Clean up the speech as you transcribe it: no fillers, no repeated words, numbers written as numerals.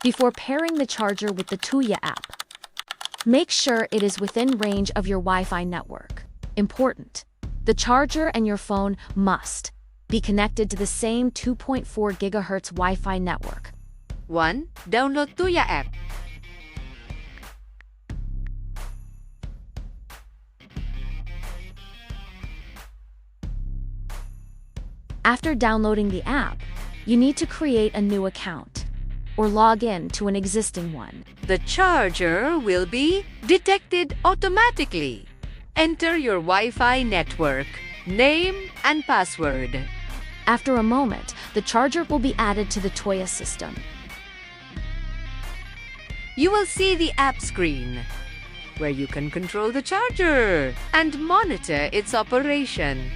before pairing the charger with the Tuya app. Make sure it is within range of your Wi-Fi network. Important. The charger and your phone must be connected to the same 2.4 GHz Wi-Fi network. 1. Download Tuya app. After downloading the app, you need to create a new account or log in to an existing one. The charger will be detected automatically. Enter your Wi-Fi network, name and password. After a moment, the charger will be added to the Tuya system. You will see the app screen, where you can control the charger and monitor its operation.